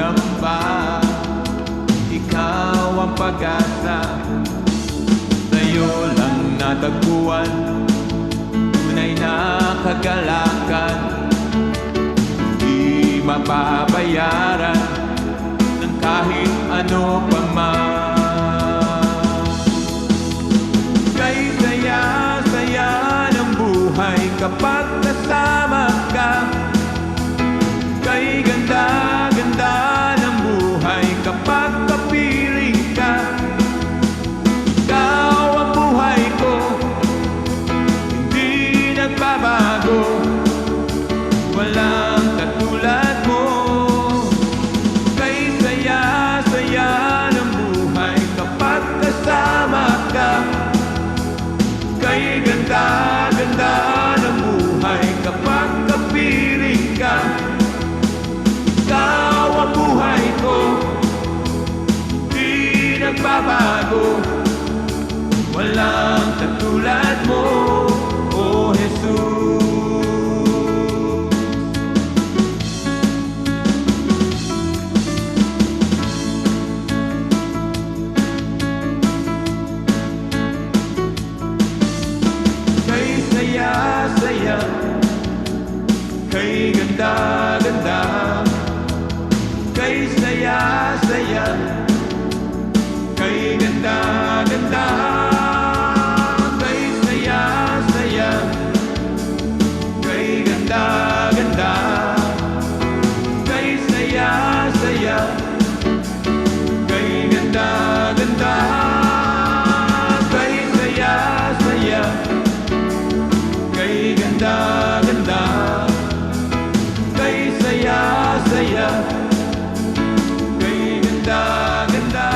pangamba. Ikaw ang pag-asa, sa'yo lang natagpuan tunay na kagalakan. Di mapapayaran ng kahit ano pa man. Kay saya-saya ng buhay kapag kasama ka. Kay ganda-ganda ng buhay kapag kapiling ka. Ikaw ang buhay ko, hindi nagbabago. Walang katulad mo. Kay saya-saya ng buhay kapag kasama ka. Kay ganda-ganda ng buhay kapag kapiling ka. Ikaw ang buhay ko, di nagbabago. Walang katulad mo, O Jesus. Kay saya-saya, kay ganda-ganda. Kay saya-saya, kay ganda-ganda. Kay saya-saya, kay ganda-ganda. Kay saya-saya, kay ganda-ganda. Kay saya-saya, kay ganda-ganda. Kay saya-saya, ganda-ganda.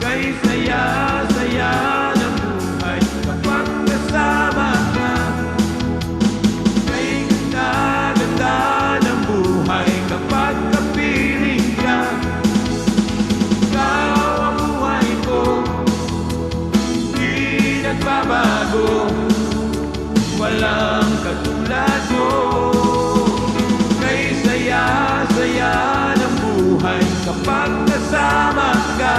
Kay saya-saya ng buhay kapag kasama ka. Kay ganda-ganda ng buhay kapag kapiling ka. Ikaw ang buhay ko, di nagbabago. Walang katulad mo. Kay saya-saya ng buhay kapag kasama ka.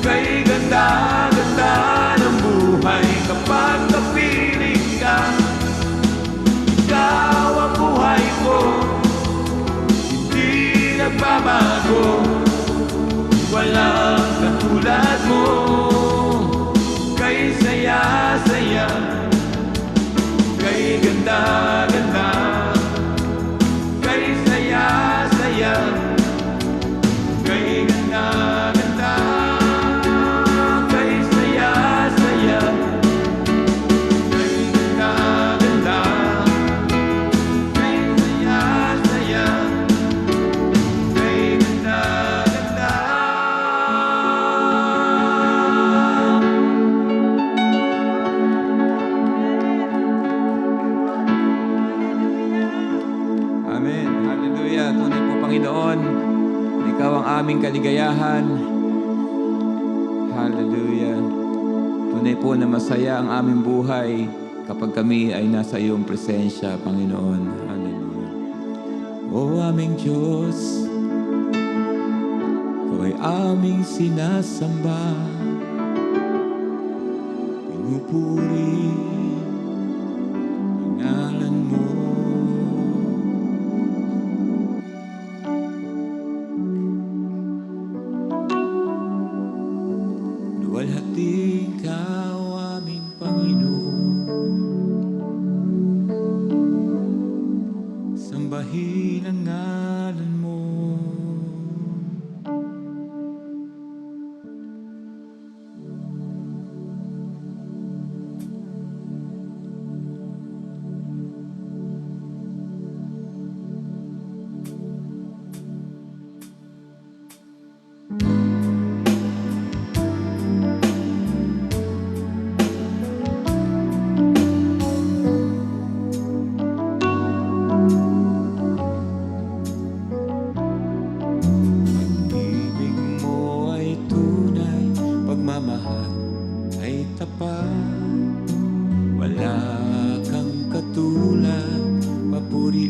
Kay ganda-ganda ng buhay kapag kapiling ka. Ikaw ang buhay ko, hindi nagbabago. Walang katulad mo. Kay saya-saya, kay ganda-ganda. Kay saya-saya, kay ganda-ganda. Kay saya-saya, kay ganda-ganda. Kay saya-saya, kay ganda-ganda. Amen. Hallelujah. Tunay po, Panginoon, Ikaw ang aming kaligayahan. Hallelujah. Tunay po na masaya ang aming buhay kapag kami ay nasa iyong presensya, Panginoon. Hallelujah. O aming Diyos, Ikaw ay aming sinasamba. Pinupuri ang ngalan mo. Luwalhati Ikaw aming Panginoon. Sambahin ang ngalan mo.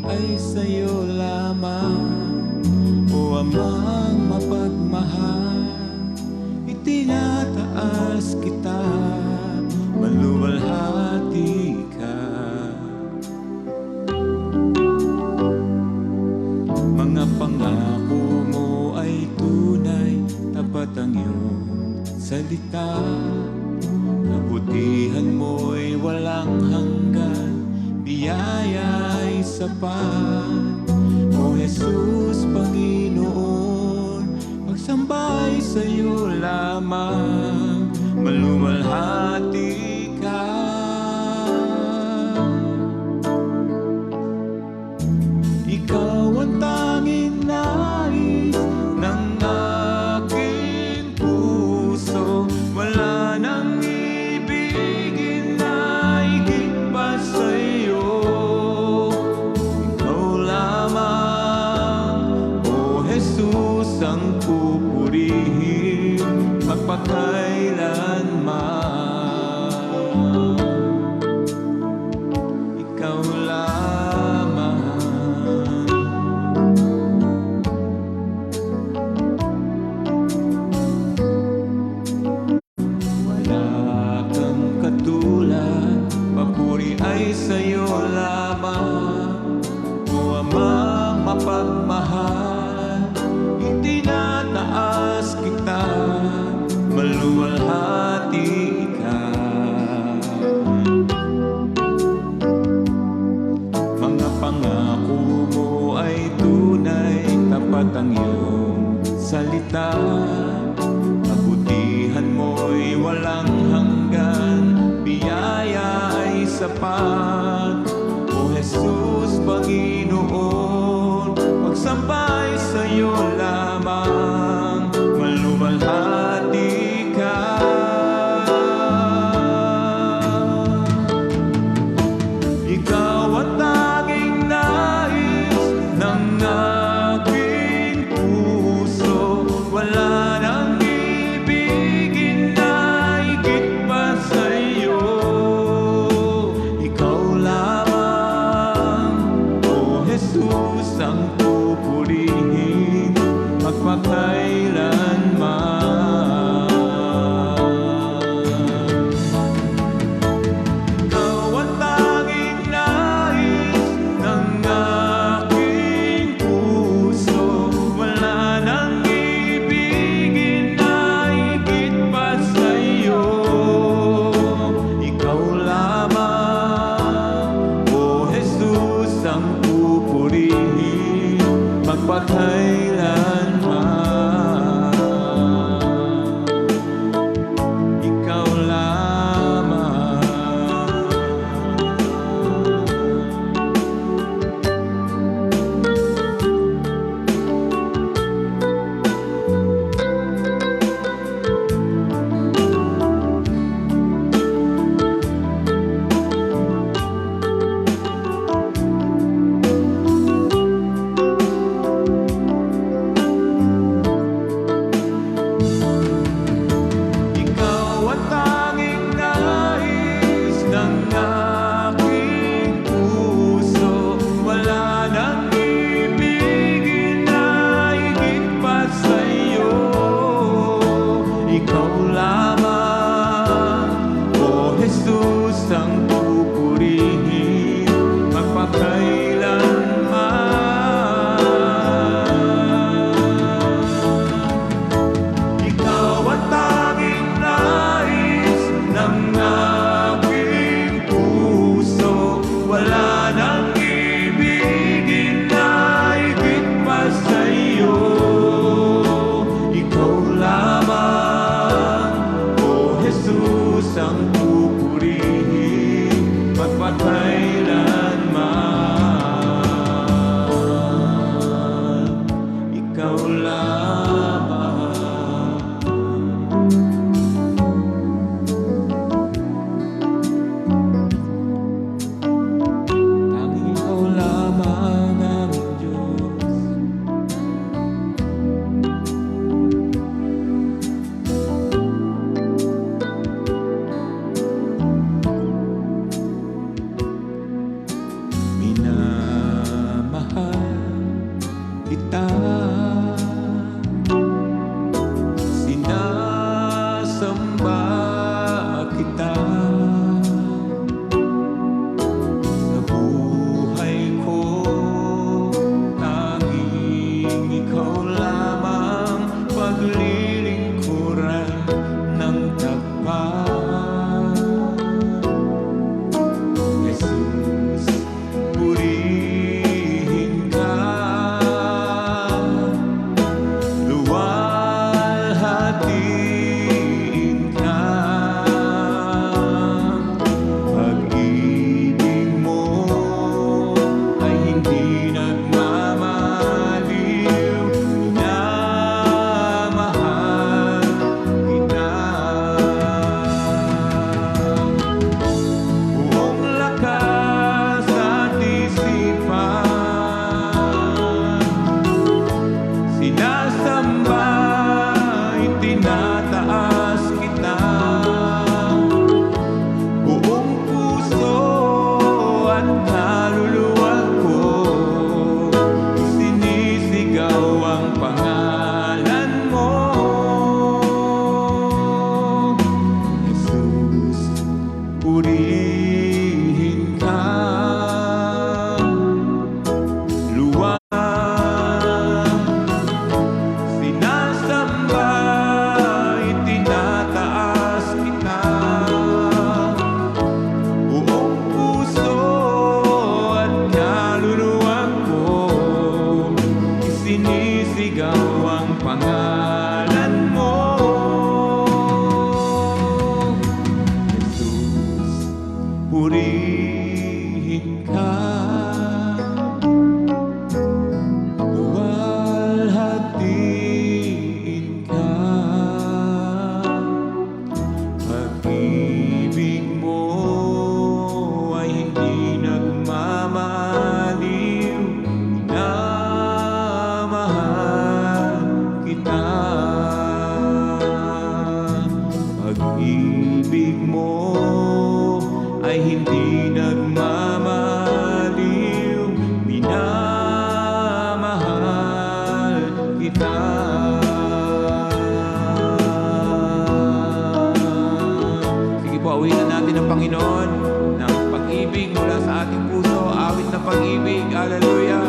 ay sa'yo lamang. O Amang mapagmahal, itinataas kita, maluwalhati ka. Mga pangako mo ay tunay, tapat ang iyong salita. Kabutihan mo'y walang hanggan, biyaya ay sapat. O Jesus, Panginoon, pagsambay sa'yo lamang, maluwalhati ka. Ikaw ang tanging nais ng aking puso, wala nang ibigin na higit pa sa'yo. Ikaw lamang, O Jesus, ang pupurihin magpakailanman. Ikaw lamang. Wala kang katulad, papuri ay sa'yo lamang. O Amang mapagmahal, itinataas kita, maluwalhati ka. Mga pangako mo ay tunay, tapat ang iyong salita. Kabutihan mo'y walang hanggan, biyaya ay sapat. O Jesus, Panginoon, pagsambay sa'yo lamang, maluwalhati ka. Ikaw ang tanging nais ng aking puso, wala nang ibigin na higit pa sa'yo. Ikaw lamang, O Jesus, ang pupurihin magpakailanman. Ikaw ang tanging nais ng aking puso, wala nang ibigin na higit pa sa'yo. Ikaw lamang, O Jesus, ang pupurihin magpakailanman. Ikaw lamang. awit ng pag-ibig. Hallelujah.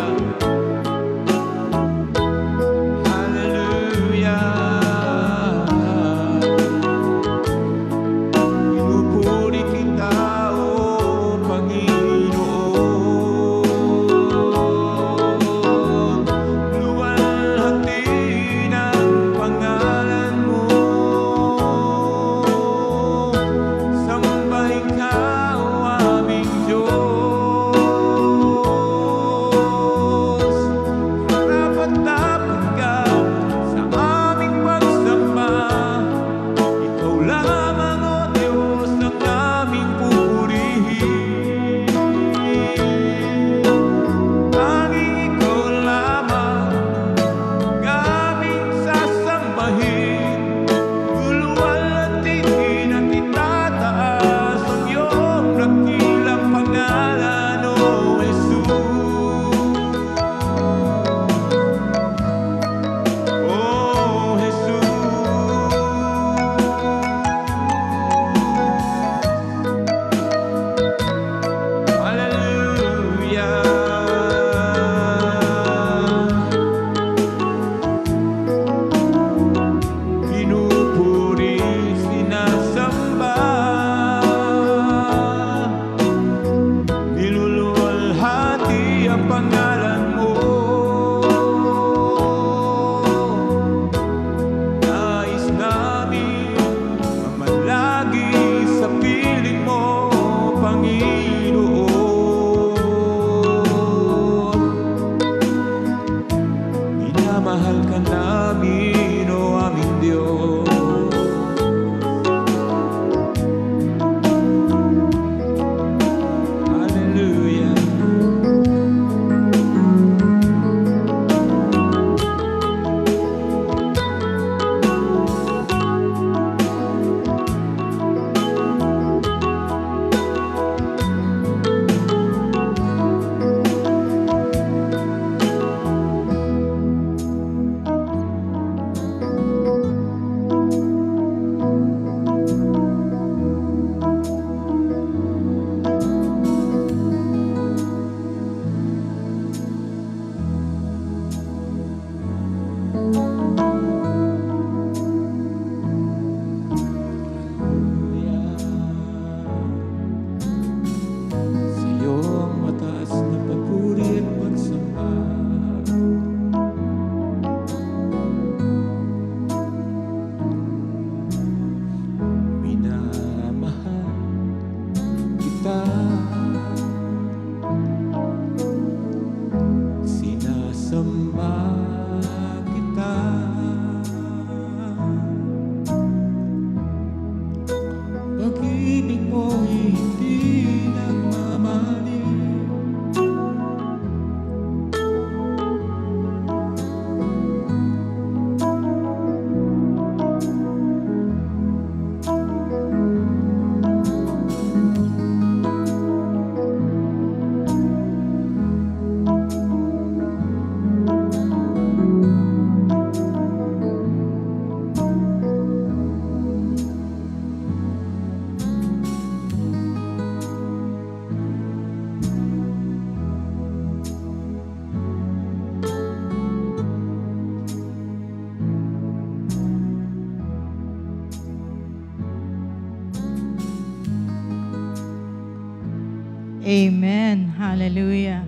Amen. Hallelujah.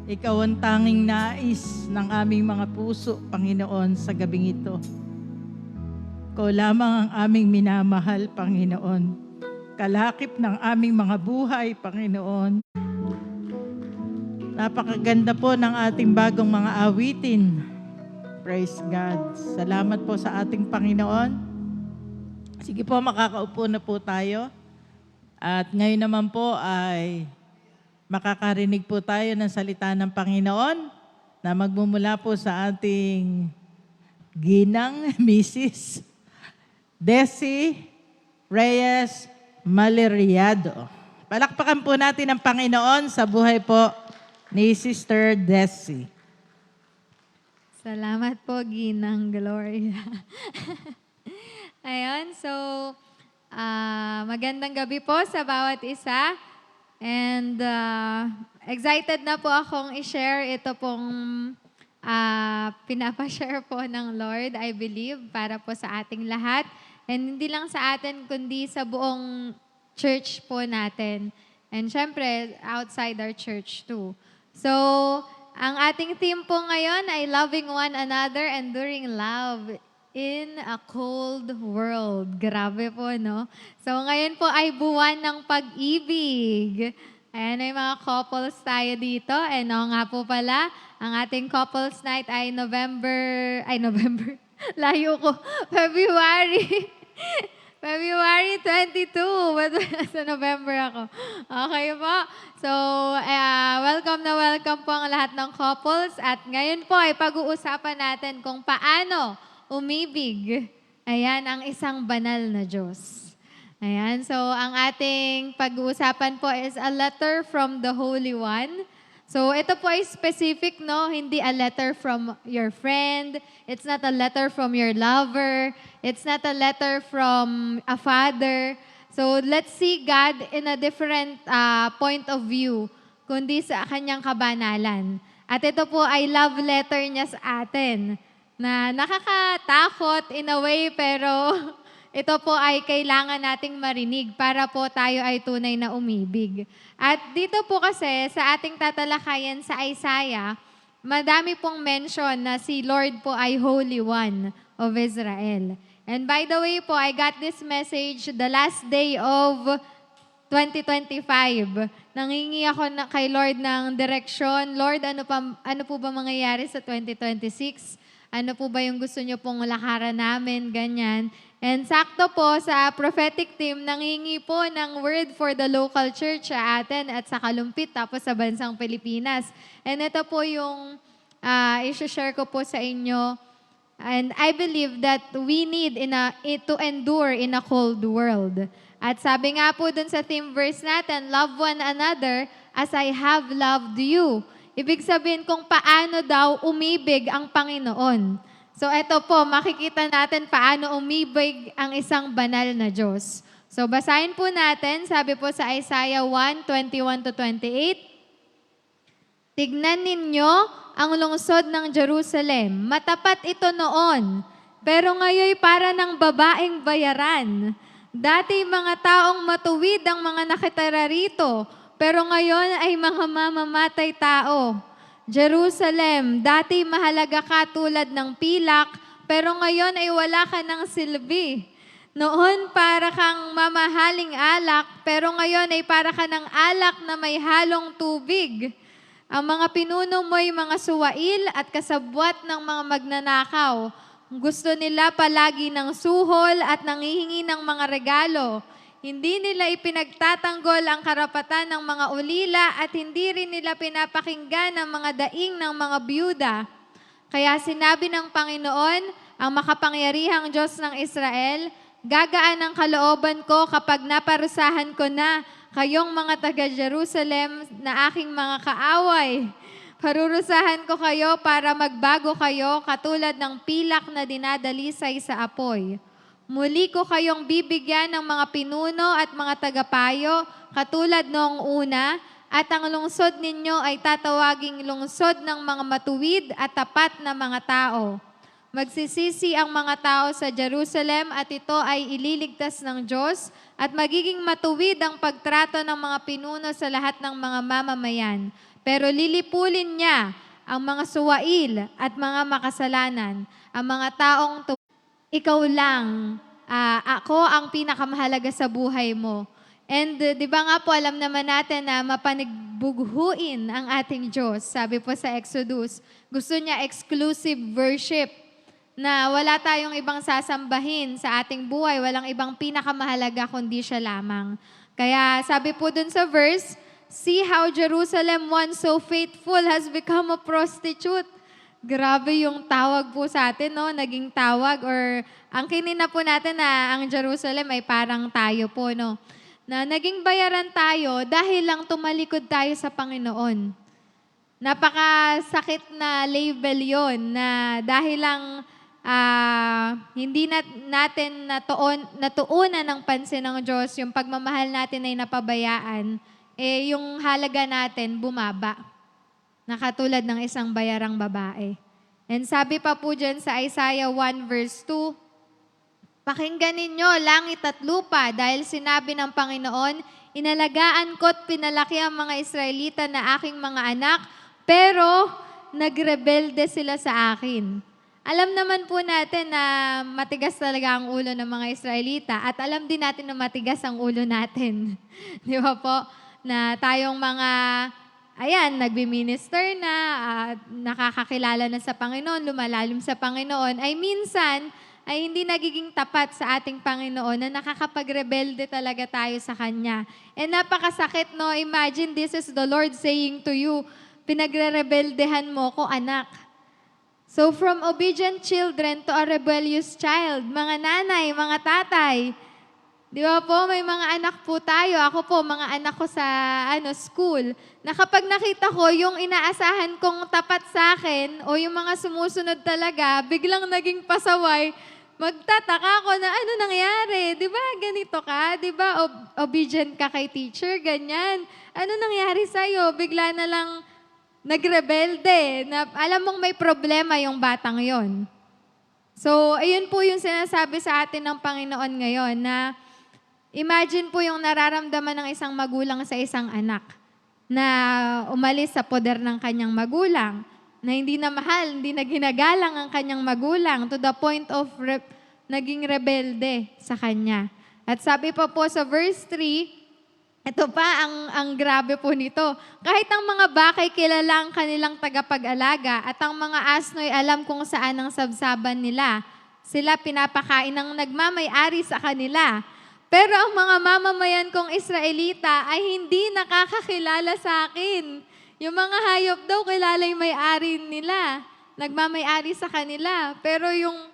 Ikaw ang tanging nais ng aming mga puso, Panginoon, sa gabing ito. Ikaw lamang ang aming minamahal, Panginoon. Kalakip ng aming mga buhay, Panginoon. Napakaganda po ng ating bagong mga awitin. Praise God. Salamat po sa ating Panginoon. Sige po, makakaupo na po tayo. At ngayon naman po ay makakarinig po tayo ng salita ng Panginoon na magmumula po sa ating ginang Mrs. Desi Reyes Maleriado. Palakpakan po natin ang Panginoon sa buhay po ni Sister Desi. Salamat po, Ginang Gloria. Ayun, so magandang gabi po sa bawat isa. And excited na po akong i-share ito pong pinapa-share po ng Lord, I believe, para po sa ating lahat. And hindi lang sa atin, kundi sa buong church po natin. And syempre, outside our church too. So, ang ating theme po ngayon ay loving one another, enduring love in a cold world. Grabe po, no? So, ngayon po ay buwan ng pag-ibig. Ayan, may mga couples tayo dito. And nga po pala, ang ating couples night ay November, layo ko, February. February 22. Ba't sa November ako? Okay po. So, welcome na welcome po ang lahat ng couples. At ngayon po ay pag-uusapan natin kung paano umibig. Ayan, ang isang banal na Diyos. Ayan, so ang ating pag-uusapan po is a letter from the Holy One. So ito po ay specific, no? Hindi a letter from your friend. It's not a letter from your lover. It's not a letter from a father. So let's see God in a different point of view, kundi sa kanyang kabanalan. At ito po ay love letter niya sa atin na nakakatakot in a way, pero ito po ay kailangan nating marinig para po tayo ay tunay na umibig. At dito po kasi sa ating tatalakayan sa Isaiah, madami pong mention na si Lord po ay Holy One of Israel. And by the way po, I got this message the last day of 2025. Nangingi ako kay Lord ng direksyon. Lord, ano po ba mangyayari sa 2026? Ano po ba yung gusto nyo pong lakaran namin, ganyan. And sakto po sa prophetic team, nangingi po ng word for the local church sa atin at sa Kalumpit, tapos sa bansang Pilipinas. And ito po yung i-share ko po sa inyo. And I believe that we need to endure in a cold world. At sabi nga po dun sa theme verse natin, love one another as I have loved you. Ibig sabihin kung paano daw umibig ang Panginoon. So ito po, makikita natin paano umibig ang isang banal na Diyos. So basahin po natin, sabi po sa Isaiah 1:21-28, tignan ninyo ang lungsod ng Jerusalem. Matapat ito noon, pero ngayon para ng babaeng bayaran. Dati mga taong matuwid ang mga nakitira rito, pero ngayon ay mga mamamatay tao. Jerusalem, dati mahalaga ka tulad ng pilak, pero ngayon ay wala ka ng silbi. Noon para kang mamahaling alak, pero ngayon ay para ka ng alak na may halong tubig. Ang mga pinuno mo'y mga suwail at kasabwat ng mga magnanakaw. Gusto nila palagi ng suhol at nangihingi ng mga regalo. Hindi nila ipinagtatanggol ang karapatan ng mga ulila at hindi rin nila pinapakinggan ang mga daing ng mga byuda. Kaya sinabi ng Panginoon, ang makapangyarihang Diyos ng Israel, gagaan ang kalooban ko kapag naparusahan ko na kayong mga taga-Jerusalem na aking mga kaaway. Parurusahan ko kayo para magbago kayo katulad ng pilak na dinadalisay sa apoy. Muli ko kayong bibigyan ng mga pinuno at mga tagapayo katulad noong una, at ang lungsod ninyo ay tatawaging lungsod ng mga matuwid at tapat na mga tao. Magsisisi ang mga tao sa Jerusalem at ito ay ililigtas ng Diyos at magiging matuwid ang pagtrato ng mga pinuno sa lahat ng mga mamamayan. Pero lilipulin niya ang mga suwail at mga makasalanan, ang mga taong ikaw lang, ako ang pinakamahalaga sa buhay mo. And di ba nga po, alam naman natin na mapanibughuin ang ating Diyos. Sabi po sa Exodus, gusto niya exclusive worship na wala tayong ibang sasambahin sa ating buhay, walang ibang pinakamahalaga kundi siya lamang. Kaya sabi po dun sa verse, see how Jerusalem once so faithful has become a prostitute. Grabe yung tawag po sa atin, no? Naging tawag or ang kinina po natin na ang Jerusalem ay parang tayo po, no? Na naging bayaran tayo dahil lang tumalikod tayo sa Panginoon. Napakasakit na label yon na dahil lang hindi natin natuunan ng pansin ng Diyos, yung pagmamahal natin ay napabayaan, yung halaga natin bumaba. Nakatulad ng isang bayarang babae. And sabi pa po dyan sa Isaiah 1 verse 2, pakinggan ninyo langit at lupa dahil sinabi ng Panginoon, inalagaan ko't pinalaki ang mga Israelita na aking mga anak, pero nagrebelde sila sa akin. Alam naman po natin na matigas talaga ang ulo ng mga Israelita at alam din natin na matigas ang ulo natin. Di ba po? Na tayong mga, nagbi-minister na, nakakakilala na sa Panginoon, lumalalim sa Panginoon, ay minsan ay hindi nagiging tapat sa ating Panginoon na nakakapagrebelde talaga tayo sa Kanya. And napakasakit, no? Imagine this is the Lord saying to you, pinagre-rebeldehan mo ko, anak. So from obedient children to a rebellious child, mga nanay, mga tatay, di ba po, may mga anak po tayo. Ako po, mga anak ko sa school, na kapag nakita ko yung inaasahan kong tapat sa akin o yung mga sumusunod talaga, biglang naging pasaway, magtataka ako na ano nangyari? Di ba ganito ka? Di ba obedient ka kay teacher? Ganyan. Ano nangyari sa'yo? Bigla na lang nagrebelde, na alam mong may problema yung batang yon. So, ayun po yung sinasabi sa atin ng Panginoon ngayon na imagine po yung nararamdaman ng isang magulang sa isang anak na umalis sa poder ng kanyang magulang, na hindi na mahal, hindi na ginagalang ang kanyang magulang to the point of naging rebelde sa kanya. At sabi pa po sa verse 3, ito pa ang grabe po nito. Kahit ang mga bakay kilala ang kanilang tagapag-alaga at ang mga asno'y alam kung saan ang sabsaban nila. Sila pinapakain ng nagmamay-ari sa kanila. Pero ang mga mamamayan kong Israelita ay hindi nakakakilala sa akin. Yung mga hayop daw kilala yung may-ari nila. Nagmamay-ari sa kanila. Pero yung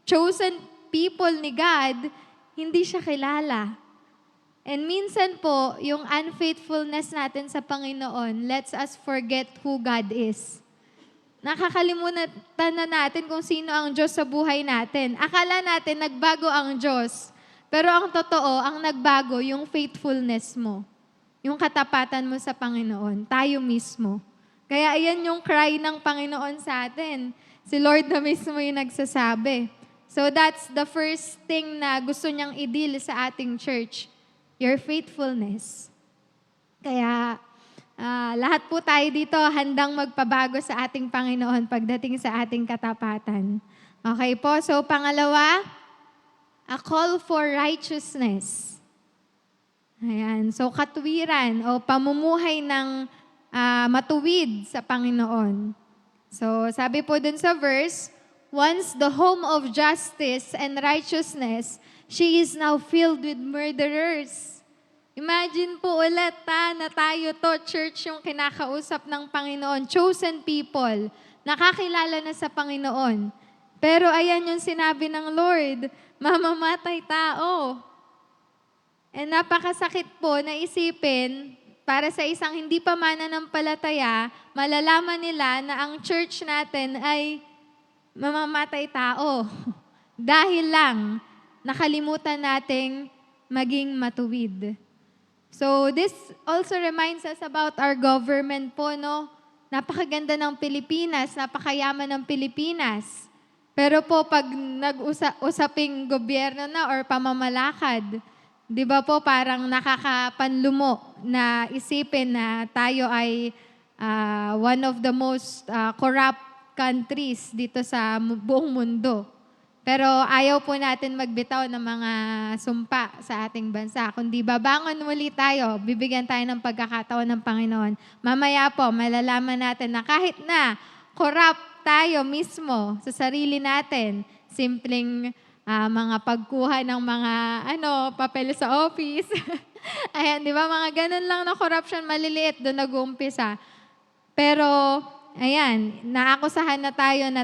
chosen people ni God, hindi siya kilala. And minsan po, yung unfaithfulness natin sa Panginoon lets us forget who God is. Nakakalimutan na natin kung sino ang Diyos sa buhay natin. Akala natin nagbago ang Diyos. Pero ang totoo, ang nagbago, yung faithfulness mo. Yung katapatan mo sa Panginoon. Tayo mismo. Kaya ayan yung cry ng Panginoon sa atin. Si Lord na mismo yung nagsasabi. So that's the first thing na gusto niyang i-deal sa ating church. Your faithfulness. Kaya lahat po tayo dito handang magpabago sa ating Panginoon pagdating sa ating katapatan. Okay po, so pangalawa, a call for righteousness. Ayan, so katwiran o pamumuhay ng matuwid sa Panginoon. So sabi po dun sa verse, once the home of justice and righteousness, she is now filled with murderers. Imagine po ulit na tayo to, church, yung kinakausap ng Panginoon, chosen people, nakakilala na sa Panginoon. Pero ayan yung sinabi ng Lord, mamamatay tao. And napakasakit po na isipin, para sa isang hindi pa mananampalataya, malalaman nila na ang church natin ay mamamatay tao. Dahil lang, nakalimutan nating maging matuwid. So this also reminds us about our government po, no? Napakaganda ng Pilipinas, napakayaman ng Pilipinas. Pero po pag nag-usaping gobyerno na or pamamalakad, di ba po parang nakakapanlumo na isipin na tayo ay one of the most corrupt countries dito sa buong mundo. Pero ayaw po natin magbitaw ng mga sumpa sa ating bansa. Kundi babangon muli tayo, bibigyan tayo ng pagkakataon ng Panginoon. Mamaya po, malalaman natin na kahit na corrupt tayo mismo sa sarili natin, simpleng mga pagkuha ng mga papel sa office. Ayan, di ba? Mga ganun lang na corruption, maliliit, doon nag-uumpisa. Pero, ayan, naakusahan na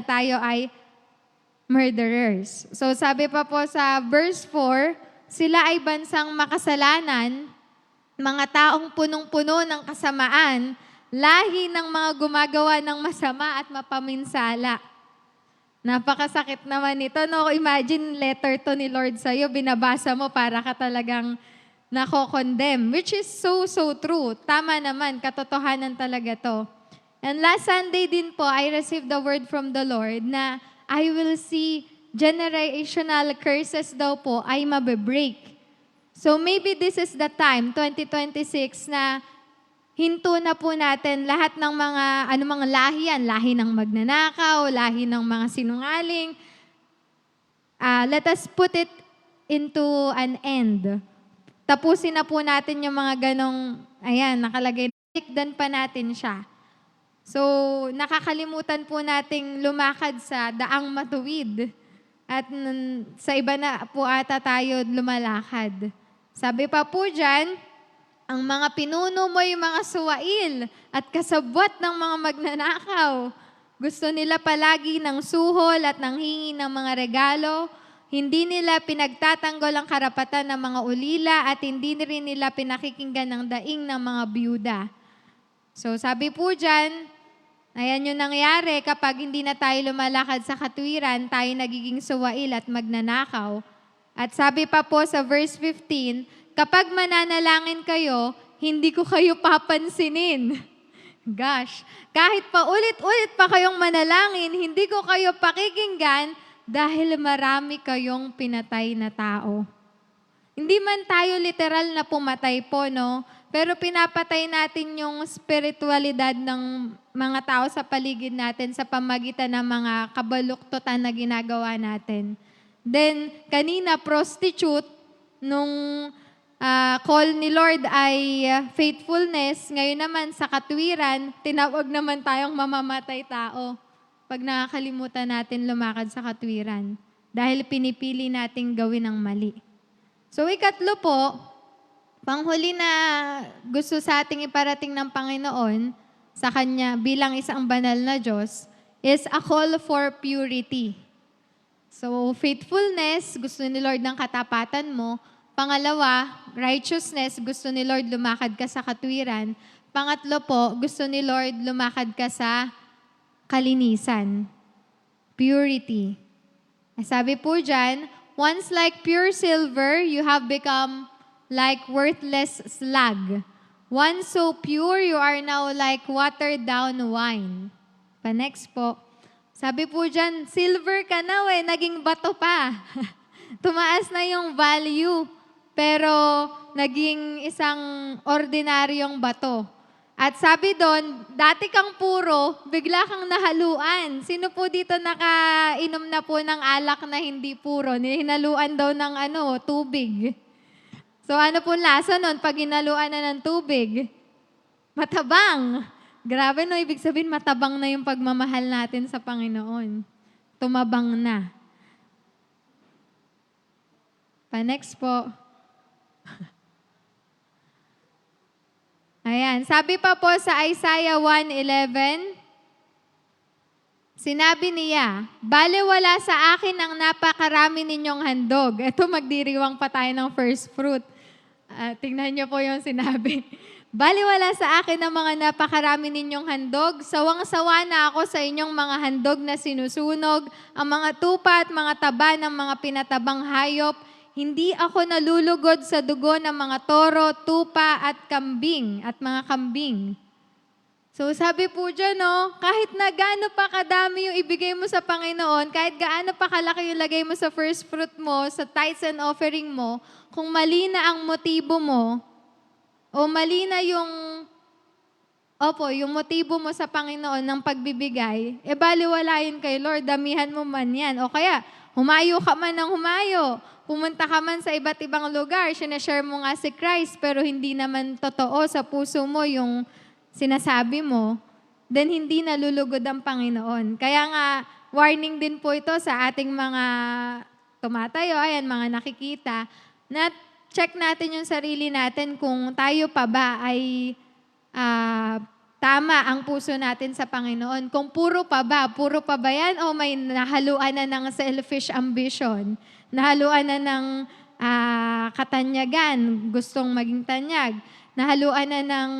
tayo ay murderers. So sabi pa po sa verse 4, sila ay bansang makasalanan, mga taong punong-puno ng kasamaan, lahi ng mga gumagawa ng masama at mapaminsala. Napakasakit naman ito, no? Imagine letter to ni Lord sa'yo, binabasa mo para ka talagang nako-condemn, which is so true. Tama naman, katotohanan talaga to. And last Sunday din po, I received the word from the Lord na I will see generational curses daw po ay mabe-break. So maybe this is the time, 2026, na hinto na po natin lahat ng mga, mga lahi yan, lahi ng magnanakaw, lahi ng mga sinungaling. Let us put it into an end. Tapusin na po natin yung mga ganong, nakalagay, tikdan pa natin siya. So, nakakalimutan po nating lumakad sa daang matuwid. At sa iba na po ata tayo lumalakad. Sabi pa po dyan, ang mga pinuno mo yung mga suwail at kasabwat ng mga magnanakaw. Gusto nila palagi ng suhol at ng hingi ng mga regalo. Hindi nila pinagtatanggol ang karapatan ng mga ulila at hindi rin nila pinakikinggan ng daing ng mga byuda. So sabi po dyan, ayan yung nangyari kapag hindi na tayo lumalakad sa katwiran, tayo nagiging suwail at magnanakaw. At sabi pa po sa verse 15, kapag mananalangin kayo, hindi ko kayo papansinin. Gosh, kahit pa ulit-ulit pa kayong manalangin, hindi ko kayo pakikinggan dahil marami kayong pinatay na tao. Hindi man tayo literal na pumatay po, no? Pero pinapatay natin yung spiritualidad ng mga tao sa paligid natin sa pamagitan ng mga kabaluktutan na ginagawa natin. Then, kanina, prostitute, nung call ni Lord ay faithfulness, ngayon naman sa katwiran, tinawag naman tayong mamamatay tao pag nakakalimutan natin lumakad sa katwiran dahil pinipili nating gawin ang mali. So, ikatlo po, panghuli na gusto sa ating iparating ng Panginoon sa Kanya bilang isang banal na Diyos is a call for purity. So, faithfulness, gusto ni Lord ng katapatan mo. Pangalawa, righteousness, gusto ni Lord lumakad ka sa katwiran. Pangatlo po, gusto ni Lord lumakad ka sa kalinisan. Purity. Sabi po dyan, once like pure silver, you have become like worthless slag. Once so pure, you are now like watered down wine. Pa-next po. Sabi po dyan, silver ka na naging bato pa. Tumaas na yung value, pero naging isang ordinaryong bato. At sabi doon, dati kang puro, bigla kang nahaluan. Sino po dito nakainom na po ng alak na hindi puro? Hinaluan daw ng tubig. So ano po lasa nun pag hinaluan na ng tubig? Matabang. Grabe no, ibig sabihin matabang na yung pagmamahal natin sa Panginoon. Tumabang na. Pa-next po. Ayan, sabi pa po sa Isaiah 1:11, sinabi niya, baliwala sa akin ang napakarami ninyong handog. Ito, magdiriwang pa tayo ng first fruit. Tingnan niyo po yung sinabi. Baliwala sa akin ang mga napakarami ninyong handog. Sawang-sawa na ako sa inyong mga handog na sinusunog, ang mga tupa at mga taba ng mga pinatabang hayop. Hindi ako nalulugod sa dugo ng mga toro, tupa at kambing at mga kambing. So sabi po dyan, kahit na gaano pa kadami yung ibigay mo sa Panginoon, kahit gaano pa kalaki yung lagay mo sa first fruit mo, sa tithes and offering mo, kung mali na ang motibo mo, o mali na yung motibo mo sa Panginoon ng pagbibigay, baliwalain kay Lord, damihan mo man yan. O kaya, humayo ka man ng humayo, pumunta ka man sa iba't ibang lugar, sinashare mo nga si Christ, pero hindi naman totoo sa puso mo yung sinasabi mo, then hindi nalulugod ang Panginoon. Kaya nga, warning din po ito sa ating mga tumatayo, mga nakikita, na check natin yung sarili natin kung tayo pa ba ay tama ang puso natin sa Panginoon. Kung puro pa ba yan o may nahaluan na ng selfish ambition, nahaluan na ng katanyagan, gustong maging tanyag, nahaluan na ng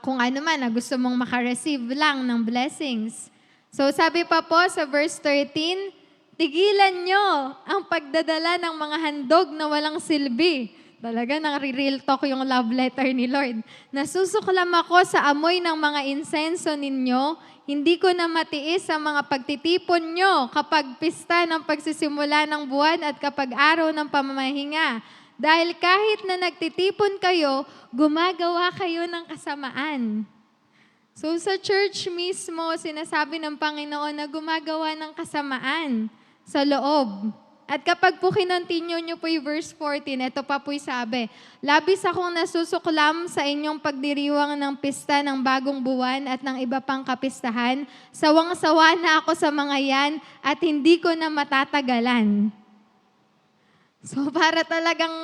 kung ano man na gusto mong makareceive lang ng blessings. So sabi pa po sa verse 13, tigilan nyo ang pagdadala ng mga handog na walang silbi. Talaga, nang-real talk yung love letter ni Lord. Nasusuklam ako sa amoy ng mga insenso ninyo. Hindi ko na matiis ang mga pagtitipon nyo kapag pista ng pagsisimula ng buwan at kapag araw ng pamamahinga. Dahil kahit na nagtitipon kayo, gumagawa kayo ng kasamaan. So sa church mismo, sinasabi ng Panginoon na gumagawa ng kasamaan sa loob. At kapag po kinontinue nyo po yung verse 14, ito pa po'y sabi, labis akong nasusuklam sa inyong pagdiriwang ng pista ng bagong buwan at ng iba pang kapistahan. Sawang-sawa na ako sa mga yan at hindi ko na matatagalan. So para talagang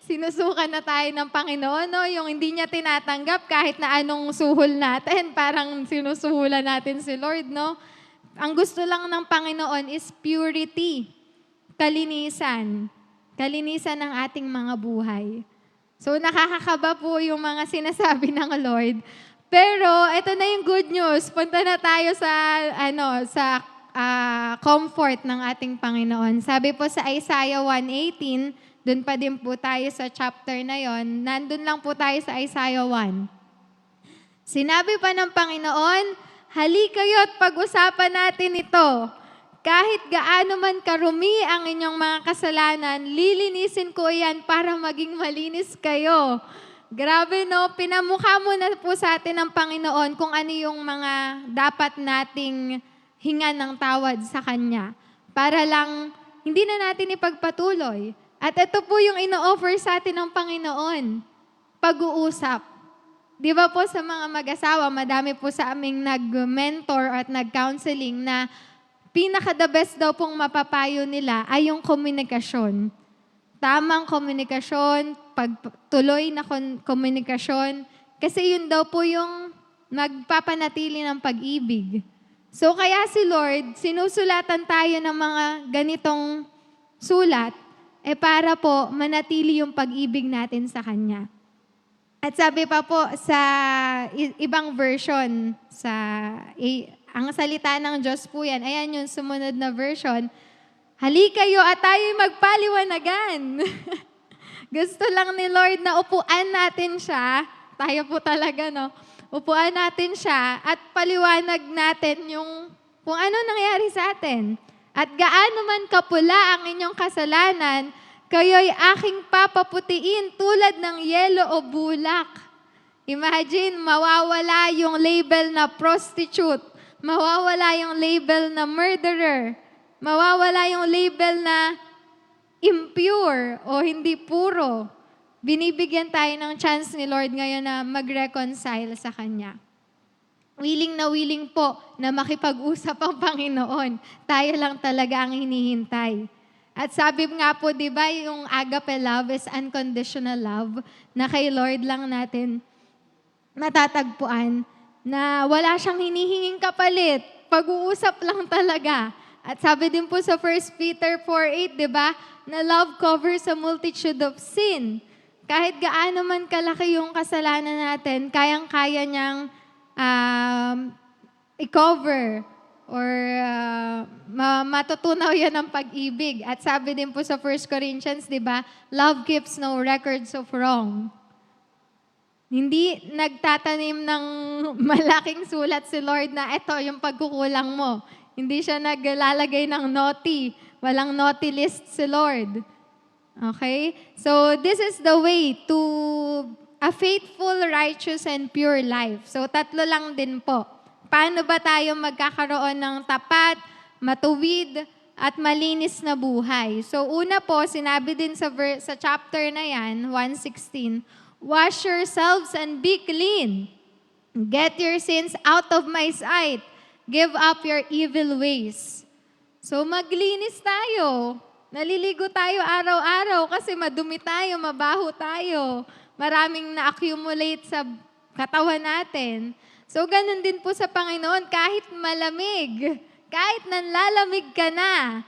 sinusukan na tayo ng Panginoon, no? Yung hindi niya tinatanggap kahit na anong suhol natin, parang sinusuhulan natin si Lord, no? Ang gusto lang ng Panginoon is purity, kalinisan. Kalinisan ng ating mga buhay. So nakakakaba po yung mga sinasabi ng Lord. Pero ito na yung good news. Punta na tayo sa comfort ng ating Panginoon. Sabi po sa Isaiah 1:18, doon pa din po tayo sa chapter na yon. Nandun lang po tayo sa Isaiah 1. Sinabi pa ng Panginoon, hali kayo at pag-usapan natin ito. Kahit gaano man karumi ang inyong mga kasalanan, lilinisin ko yan para maging malinis kayo. Grabe, no? Pinamukha mo na po sa atin ng Panginoon kung ano yung mga dapat nating hingan ng tawad sa Kanya. Para lang hindi na natin ipagpatuloy. At ito po yung ino-offer sa atin ng Panginoon. Pag-uusap. Di ba po sa mga mag-asawa, madami po sa aming nag-mentor at nag-counseling na pinaka-the best daw pong mapapayo nila ay yung komunikasyon. Tamang komunikasyon, pagtuloy na komunikasyon, kasi yun daw po yung magpapanatili ng pag-ibig. So kaya si Lord, sinusulatan tayo ng mga ganitong sulat, para po manatili yung pag-ibig natin sa Kanya. At sabi pa po sa ibang version, ang salita ng Diyos po yan, ayan yung sumunod na version, hali kayo at tayo'y magpaliwanagan. Gusto lang ni Lord na upuan natin siya, tayo po talaga, no? Upuan natin siya at paliwanag natin yung kung ano nangyari sa atin. At gaano man kapula ang inyong kasalanan, kayo'y aking papaputiin tulad ng yelo o bulak. Imagine, mawawala yung label na prostitute, mawawala yung label na murderer, mawawala yung label na impure o hindi puro. Binibigyan tayo ng chance ni Lord ngayon na mag-reconcile sa Kanya. Willing na willing po na makipag-usap ang Panginoon. Tayo lang talaga ang hinihintay. At sabi nga po, di ba, yung agape love is unconditional love na kay Lord lang natin matatagpuan na wala siyang hinihinging kapalit. Pag-uusap lang talaga. At sabi din po sa 1 Peter 4:8, di ba, na love covers a multitude of sin. Kahit gaano man kalaki yung kasalanan natin, kayang-kaya niyang i-cover or matutunaw yan ng pag-ibig. At sabi din po sa 1 Corinthians, di ba, love keeps no records of wrong. Hindi nagtatanim ng malaking sulat si Lord na ito yung pagkukulang mo. Hindi siya naglalagay ng naughty. Walang naughty list si Lord. Okay? So this is the way to a faithful, righteous, and pure life. So tatlo lang din po. Paano ba tayo magkakaroon ng tapat, matuwid, at malinis na buhay? So una po, sinabi din sa chapter na yan, 1:16, wash yourselves and be clean. Get your sins out of my sight. Give up your evil ways. So maglinis tayo. Naliligo tayo araw-araw kasi madumi tayo, mabaho tayo. Maraming na-accumulate sa katawan natin. So, ganun din po sa Panginoon, kahit malamig, kahit nanlalamig ka na,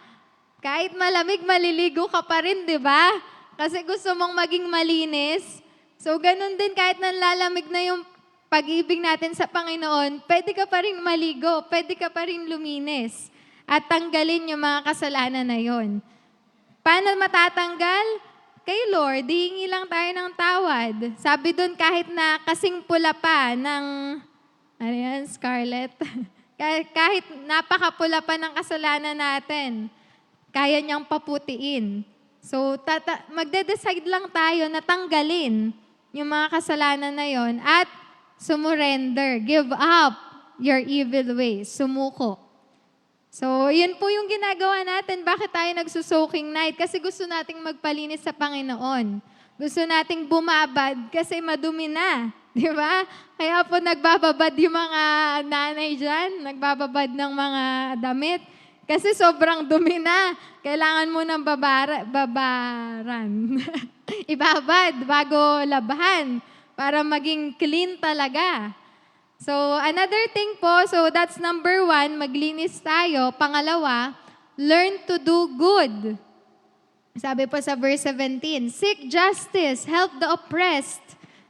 kahit malamig, maliligo ka pa rin, di ba? Kasi gusto mong maging malinis. So, ganun din, kahit nanlalamig na yung pag-ibig natin sa Panginoon, pwede ka pa rin maligo, pwede ka pa rin luminis at tanggalin yung mga kasalanan na yon. Paano matatanggal? kay Lord, hihingi lang tayo ng tawad. Sabi doon, kahit na kasing pula pa ng, ano yan, Scarlett? Kahit napakapula pa ng kasalanan natin, kaya niyang paputiin. So, magde-decide lang tayo na tanggalin yung mga kasalanan na yon at sumurrender, give up your evil ways, sumuko. So, yun po yung ginagawa natin. Bakit tayo nagsusoaking night? Kasi gusto nating magpalinis sa Panginoon. Gusto nating bumabad kasi madumi na. Di ba? Kaya po nagbababad yung mga nanay dyan, nagbababad ng mga damit. Kasi sobrang dumi na. Kailangan mo ng babaran. Ibabad bago labahan para maging clean talaga. So, another thing po, so that's number 1, maglinis tayo. Pangalawa, learn to do good. Sabi po sa verse 17, seek justice, help the oppressed,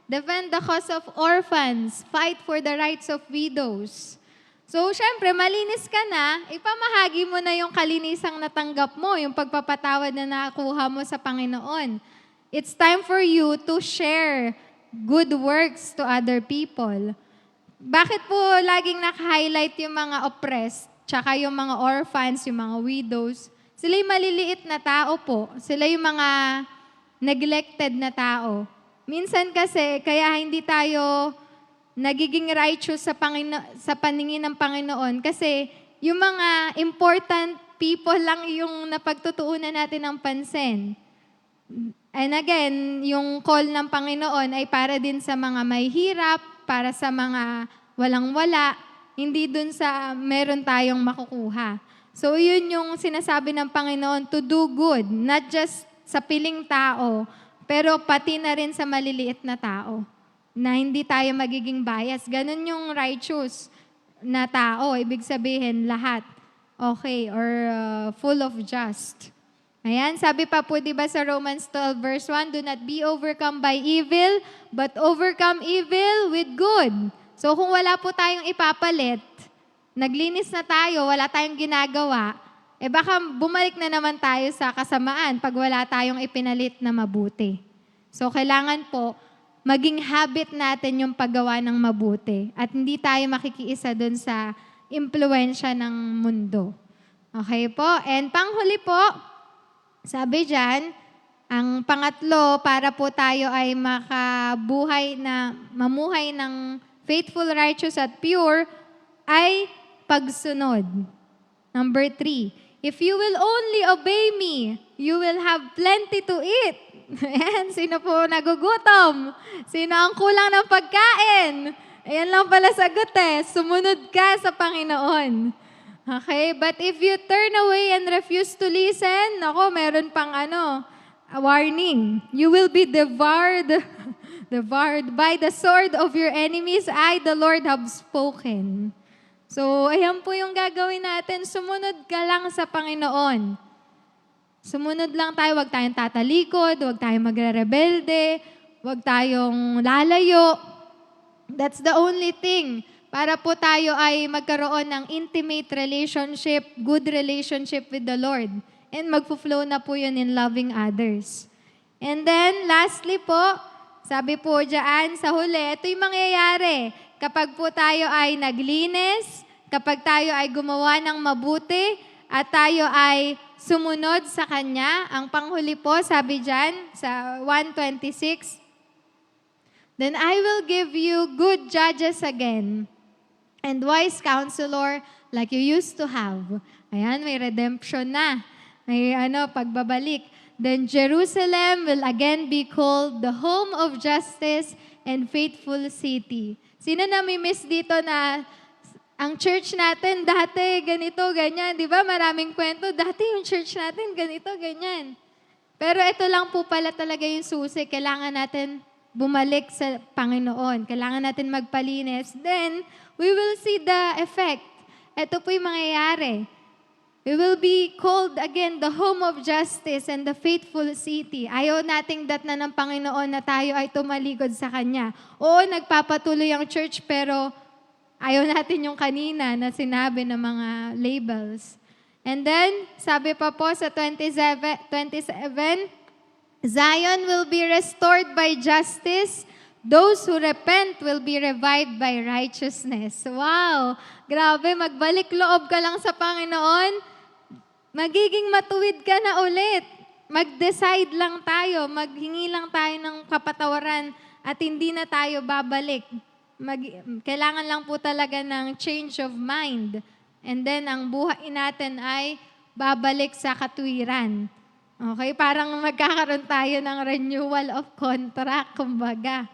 defend the cause of orphans, fight for the rights of widows. So, syempre, malinis ka na, ipamahagi mo na yung kalinisang natanggap mo, yung pagpapatawad na nakuha mo sa Panginoon. It's time for you to share good works to other people. Bakit po laging naka-highlight yung mga oppressed, tsaka yung mga orphans, yung mga widows? Sila yung maliliit na tao po. Sila yung mga neglected na tao. Minsan kasi, kaya hindi tayo nagiging righteous sa paningin ng Panginoon kasi yung mga important people lang yung napagtutuunan natin ng pansin. And again, yung call ng Panginoon ay para din sa mga may hirap, para sa mga walang-wala, hindi dun sa meron tayong makukuha. So yun yung sinasabi ng Panginoon, to do good, not just sa piling tao, pero pati na rin sa maliliit na tao, na hindi tayo magiging bias. Ganun yung righteous na tao, ibig sabihin lahat okay or full of just. Ayan, sabi pa po diba sa Romans 12 verse 1, do not be overcome by evil, but overcome evil with good. So kung wala po tayong ipapalit, naglinis na tayo, wala tayong ginagawa, baka bumalik na naman tayo sa kasamaan pag wala tayong ipinalit na mabuti. So kailangan po, maging habit natin yung paggawa ng mabuti at hindi tayo makikiisa dun sa impluensya ng mundo. Okay po? And panghuli po, sabi dyan, ang pangatlo, para po tayo ay mamuhay ng faithful, righteous, at pure, ay pagsunod. Number 3, if you will only obey me, you will have plenty to eat. Ayan, sino po nagugutom? Sino ang kulang ng pagkain? Ayan lang pala sagot sumunod ka sa Panginoon. Okay, but if you turn away and refuse to listen, meron pang a warning. You will be devoured by the sword of your enemies. I, the Lord, have spoken. So, ayan po yung gagawin natin. Sumunod ka lang sa Panginoon. Sumunod lang tayo, wag tayong tatalikod, wag tayong magre-rebelde, wag tayong lalayo. That's the only thing para po tayo ay magkaroon ng intimate relationship, good relationship with the Lord. And magpo-flow na po yun in loving others. And then, lastly po, sabi po dyan sa huli, ito yung mangyayari kapag po tayo ay naglinis, kapag tayo ay gumawa ng mabuti, at tayo ay sumunod sa Kanya. Ang panghuli po, sabi dyan sa 1:26, then I will give you good judges again, and wise counselor like you used to have. Ayan, may redemption na. May pagbabalik. Then Jerusalem will again be called the home of justice and faithful city. Sino na may miss dito na ang church natin dati ganito, ganyan. Di ba? Maraming kwento. Dati yung church natin ganito, ganyan. Pero ito lang po pala talaga yung susi. Kailangan natin bumalik sa Panginoon. Kailangan natin magpalinis. Then, we will see the effect. Ito po yung mangyayari. We will be called again the home of justice and the faithful city. Ayaw nating datna ng Panginoon na tayo ay tumaligod sa Kanya. Oo, nagpapatuloy ang church, pero ayaw natin yung kanina na sinabi ng mga labels. And then, sabi pa po sa 27, Zion will be restored by justice. Those who repent will be revived by righteousness. Wow! Grabe, magbalik loob ka lang sa Panginoon. Magiging matuwid ka na ulit. Mag-decide lang tayo, maghingi lang tayo ng kapatawaran at hindi na tayo babalik. Kailangan lang po talaga ng change of mind. And then, ang buhay natin ay babalik sa katwiran. Okay? Parang magkakaroon tayo ng renewal of contract, kumbaga.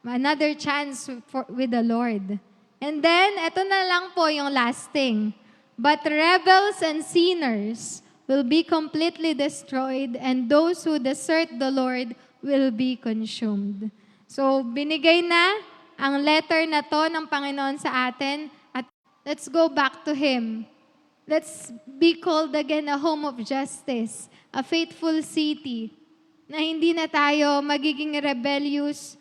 Another chance with the Lord. And then, ito na lang po yung last thing. But rebels and sinners will be completely destroyed, and those who desert the Lord will be consumed. So, binigay na ang letter na to ng Panginoon sa atin, at let's go back to Him. Let's be called again a home of justice, a faithful city, na hindi na tayo magiging rebellious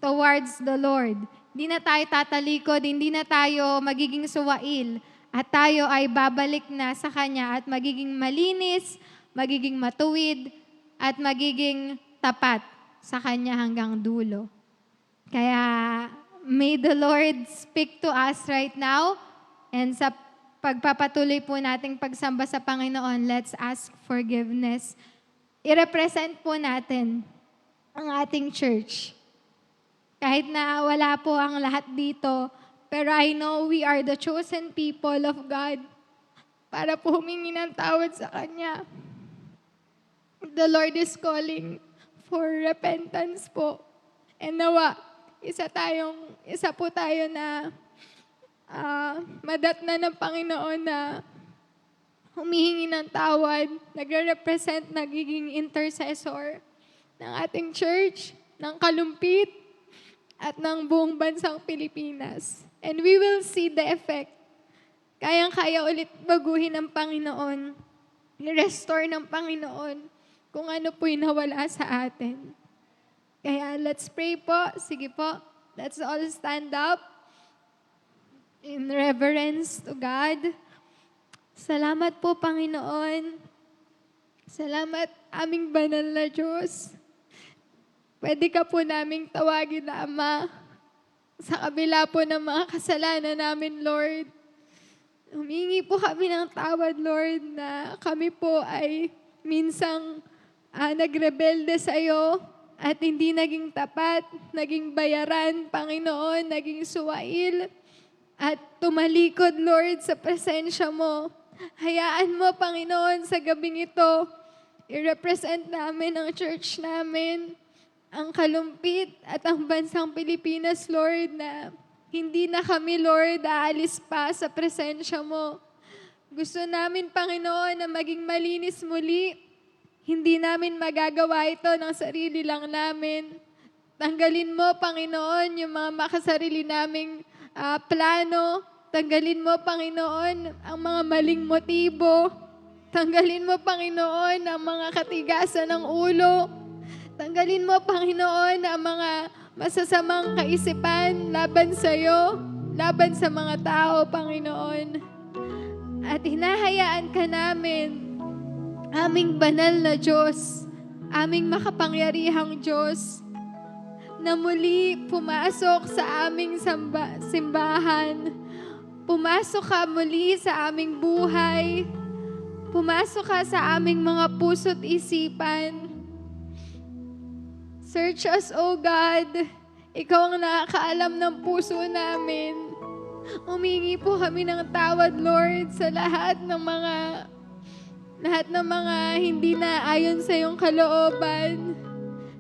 towards the Lord. Hindi na tayo tatalikod, hindi na tayo magiging suwail, at tayo ay babalik na sa Kanya at magiging malinis, magiging matuwid, at magiging tapat sa Kanya hanggang dulo. Kaya may the Lord speak to us right now, and sa pagpapatuloy po nating pagsamba sa Panginoon, let's ask forgiveness. I-represent po natin ang ating church. Kahit na wala po ang lahat dito, pero I know we are the chosen people of God para po humingi ng tawad sa Kanya. The Lord is calling for repentance po. And nawa, isa po tayo na madatna ng Panginoon na humihingi ng tawad, nagre-represent, nagiging intercessor ng ating church, ng Kalumpit, at ng buong bansang Pilipinas. And we will see the effect. Kayang-kaya ulit baguhin ng Panginoon, i-restore ng Panginoon kung ano po'y nawala sa atin. Kaya let's pray po. Sige po, let's all stand up in reverence to God. Salamat po, Panginoon. Salamat, aming banal na Diyos. Pwede ka po naming tawagin na Ama. Sa kabila po ng mga kasalanan namin, Lord. Humingi po kami ng tawad, Lord, na kami po ay minsang nagrebelde sa iyo at hindi naging tapat, naging bayaran, Panginoon, naging suwail, at tumalikod, Lord, sa presensya mo. Hayaan mo, Panginoon, sa gabing ito, i-represent namin ang church namin, ang Kalumpit at ang bansang Pilipinas, Lord, na hindi na kami, Lord, aalis pa sa presensya mo. Gusto namin, Panginoon, na maging malinis muli. Hindi namin magagawa ito ng sarili lang namin. Tanggalin mo, Panginoon, yung mga makasarili naming plano. Tanggalin mo, Panginoon, ang mga maling motibo. Tanggalin mo, Panginoon, ang mga katigasan ng ulo. Tanggalin mo, Panginoon, ang mga masasamang kaisipan laban sa iyo, laban sa mga tao, Panginoon. At hinahayaan ka namin, aming banal na Diyos, aming makapangyarihang Diyos, na muli pumasok sa aming simbahan. Pumasok ka muli sa aming buhay. Pumasok ka sa aming mga puso't isipan. Search us, O God. Ikaw ang nakakaalam ng puso namin. Humingi po kami ng tawad, Lord, sa lahat ng mga hindi na ayon sa iyong kalooban.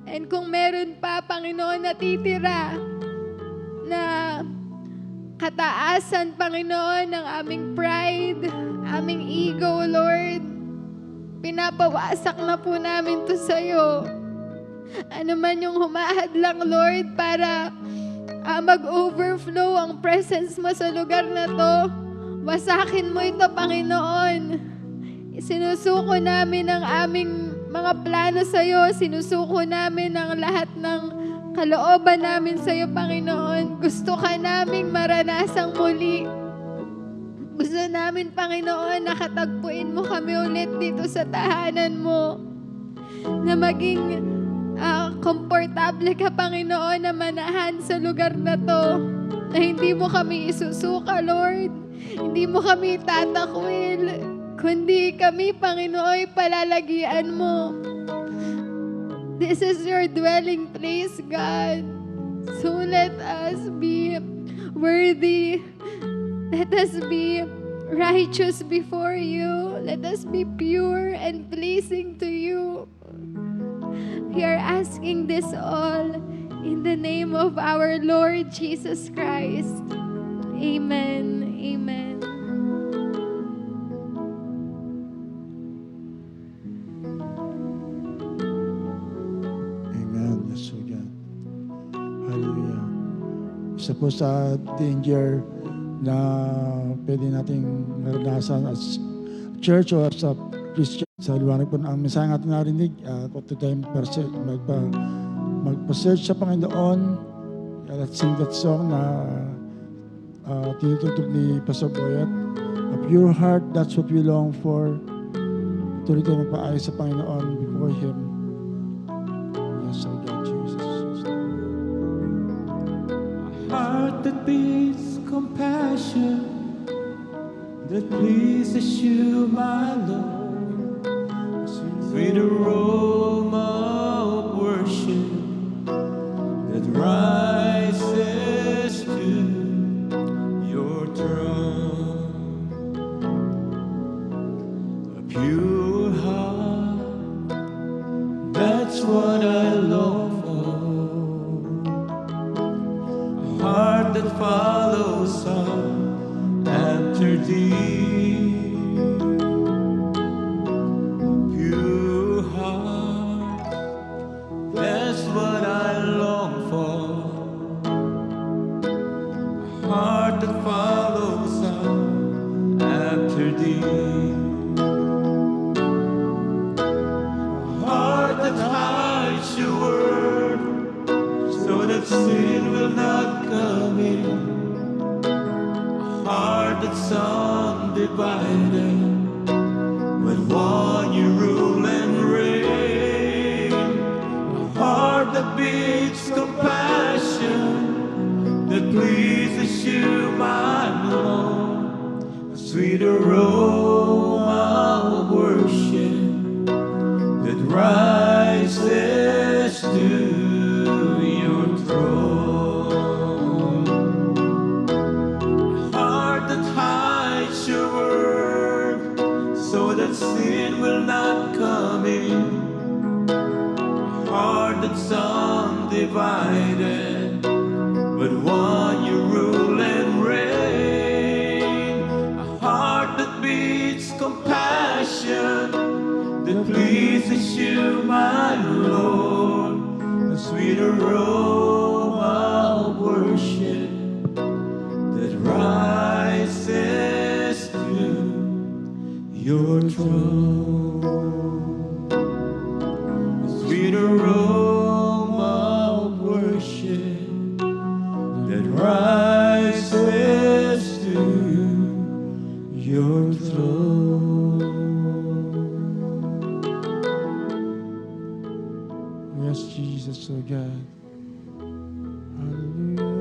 And kung meron pa, Panginoon, natitira na kataasan, Panginoon, ng aming pride, aming ego, Lord, pinapawasak na po namin to sa iyo. Ano man yung humahadlang, Lord, para mag-overflow ang presence mo sa lugar na to, wasakin mo ito, Panginoon. Sinusuko namin ang aming mga plano sa iyo. Sinusuko namin ang lahat ng kalooban namin sa iyo, Panginoon. Gusto ka naming maranasang muli. Gusto namin, Panginoon, nakatagpuin mo kami ulit dito sa tahanan mo. Na maging komportable ka, Panginoon, na manahan sa lugar na to. Na hindi mo kami isusuka, Lord. Hindi mo kami tatakwil. Kundi kami, Panginoon, palalagian mo. This is your dwelling place, God. So let us be worthy. Let us be righteous before you. Let us be pure and pleasing to you. We are asking this all in the name of our Lord Jesus Christ. Amen. Amen. Amen. Yes, O God. Hallelujah. Isa po sa danger na pwede nating naranasan as church or as a Christian. Sa liwanag po ang mensahe natin narinig, kung ito tayo magpa-search sa Panginoon. Let's sing that song na tinutugtog ni Pastor Boyet. A pure heart, that's what we long for. Tuloy tayo magpaayos sa Panginoon before Him. Yes, O God, Jesus. Heart that beats compassion, that pleases you, my Lord. Sweet aroma of worship that rises to your throne. A pure heart, that's what I long for. A heart that follows on after thee. Pure heart, that's what I long for. A heart that follows on after thee. A heart that hides your word, so that sin will not come in. A heart that's undivided, but one you rule and reign. A heart that beats compassion, that pleases you, my Lord. A sweet aroma of worship that rises to your throne. A heart that hides your word, so that sin will not come in. A heart that's undivided, but one you rule and reign. A heart that beats compassion, that pleases you, my Lord. A sweet aroma of worship that rises to your throne. A sweet aroma of worship that rises to your throne. Yes, Jesus, O God. Hallelujah.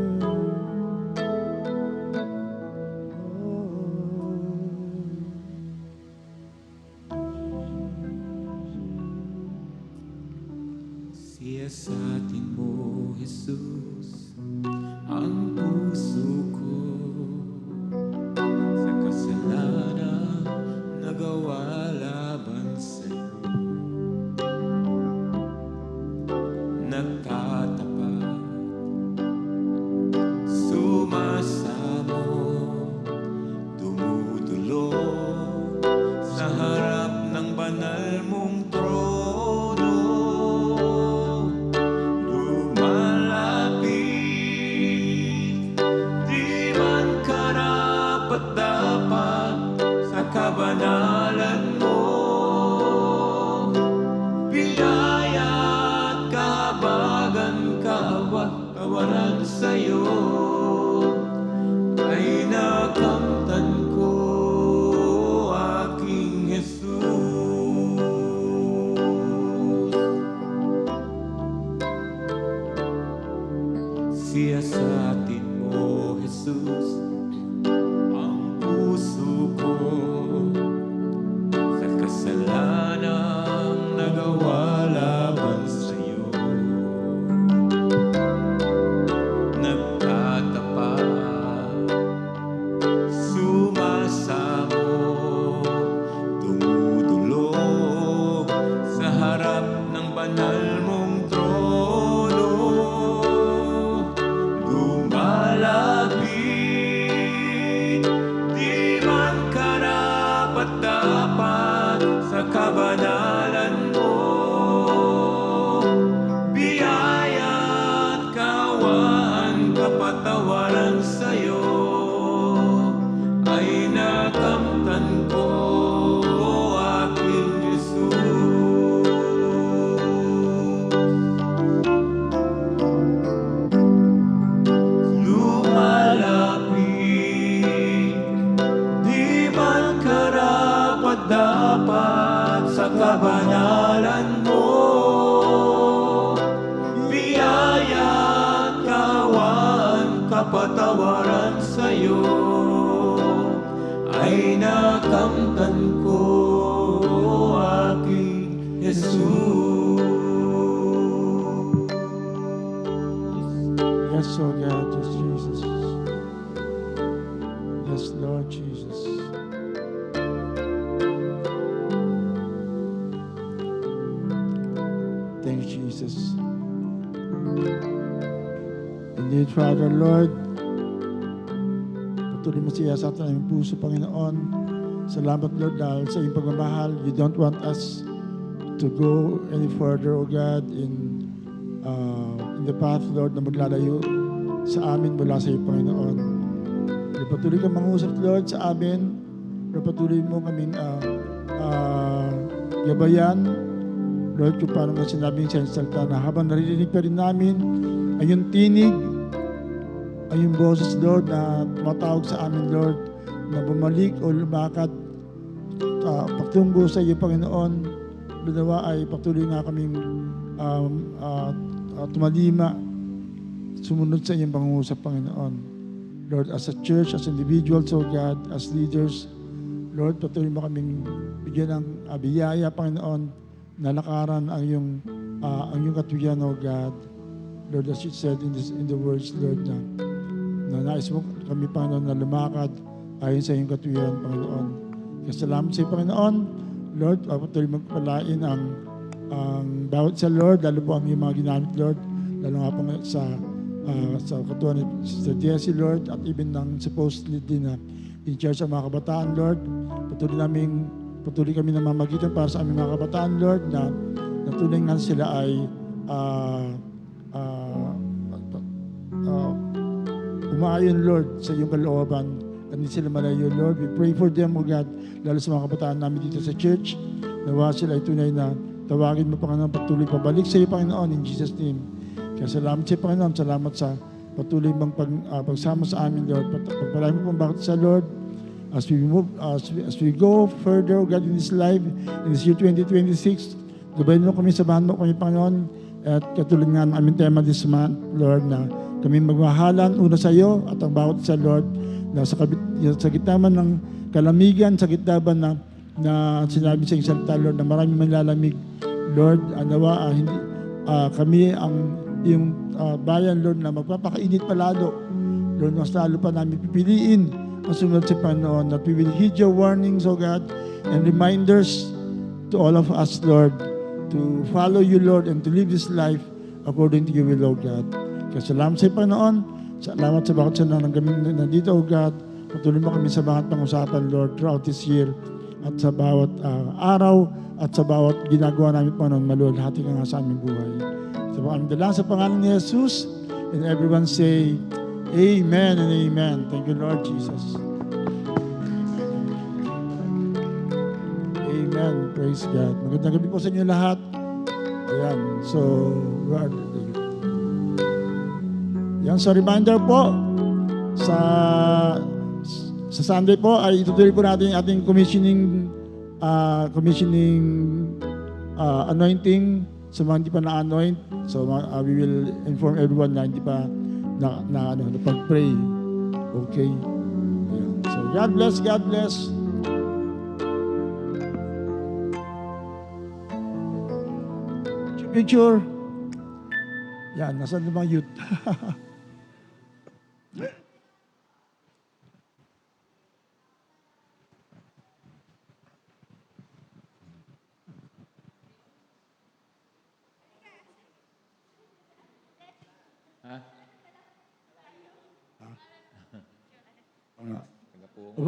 Siya sa atin mo, Jesus, ang puso ko sa kasalanan nagawa laban sa'yo. Nagtatanggap Jesus, ang puso ko sa kasalanang nagawa laban sa'yo. Nagtatapat, sumasamo, dumudulog sa harap ng banal mong trono. Lumalapit, di man karapat-dapat sa kabanalan mo. Biyaya't kawan, kapatawaran sa'yo ay nakamtan ko, o aking Jesus. Lumalapit, di man karapat-dapat sa kabanalan mo. Biyaya, kawan, kapatawaran sa'yo ay nakamtan ko, o aking Jesus. Yes, oh God, yes, Jesus. Yes, Lord Jesus. Thank you, Jesus. Indeed, Father, Lord, patuloy mo siya sa ating puso, Panginoon. Salamat, Lord, dahil sa iyong pagmamahal. You don't want us to go any further, O God, in the path, Lord, na maglalayo sa amin mula sa iyo, Panginoon. Lord, patuloy kang mangusap, Lord, sa amin. Lord, patuloy mo kaming gabayan. Lord, kung paano nga sinabi sa salita na habang naririnig pa rin namin ay yung tinig, ay yung boses, Lord, na tumatawag sa amin, Lord, na bumalik o lumakad patungo sa iyo, Panginoon. Lord, nawa ay patuloy nga kaming tumalima, sumunod sa iyong pangungusap, Panginoon. Lord, as a church, as individuals, oh God, as leaders, Lord, patuloy mo kaming bigyan ng biyaya, Panginoon, na lakaran ang iyong katuwiran, oh God. Lord, as you said in the words, Lord, na nais mo kami, Panginoon, na lumakad ayon sa iyong katuwiran, Panginoon. Kasalamat sa iyo, Panginoon. Lord, patuloy magpalain ang bawat sa Lord, lalo po ang iyong mga ginamit, Lord, lalo nga po sa katuwiran ni Sister Jessie, Lord, at even ng supposedly din na in charge ang mga kabataan, Lord. Patuloy kami na mamagitan para sa aming mga kabataan, Lord, na tunay nga sila ay umaayon, Lord, sa iyong kalooban. Hindi sila malayo, Lord. We pray for them, O God, lalo sa mga kabataan namin dito sa church. Nawa sila ay tunay na tawagin mo, Panginoon, patuloy pabalik sa iyo, Panginoon, in Jesus' name. Kaya salamat sa iyo, Panginoon. Salamat sa patuloy mong pagsama sa amin, Lord. Pagpalain mo pang bakit sa Lord. As we go further, God, in this life, in this year 2026, gabayin mo kami, sabahan mo kami, Panginoon, at katulad nga ng aming tema this month, Lord, na kami magmahalan una sa iyo at ang bawat sa Lord, na sa gitna man ng kalamigan, sa gitna ba na sinabi sa isang salita, Lord, na marami manlalamig, Lord, nawa, kami ang iyong bayan, Lord, na magpapakainit palalo, Lord, mas lalo pa namin pipiliin masunod sa Panginoon, that we will heed your warnings, O God, and reminders to all of us, Lord, to follow you, Lord, and to live this life according to your will, O God. Kaya salamat sa Panginoon, salamat sa bakit sa nananggamin na dito, O God. Patuloy mo kami sa bakit pang-usapan, Lord, throughout this year, at sa bawat araw, at sa bawat ginagawa namin, Panginoon, maluwalhati ka nga sa aming buhay. So, kami dalang sa pangalan ni Jesus, and everyone say, Amen and amen. Thank you, Lord Jesus. Amen. Praise God. Magandang gabi po sa inyo lahat. Ayan. So, yan. So, reminder po, sa Sunday po, ay itutuloy po natin yung ating commissioning anointing sa mga hindi pa na-anoint. So, we will inform everyone na hindi pa na pag-pray. Okay? Ayan. So, God bless, God bless. Picture. Yan, nasaan na mga youth?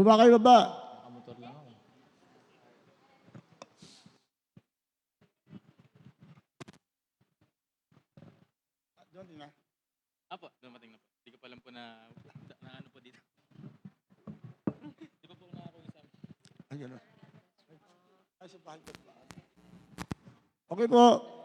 Baba kayo, baba. Apo, dumating na po. Hindi ko pa alam po na ano po dito. Hindi ko po nakakuha sa Ayan na. Okay po.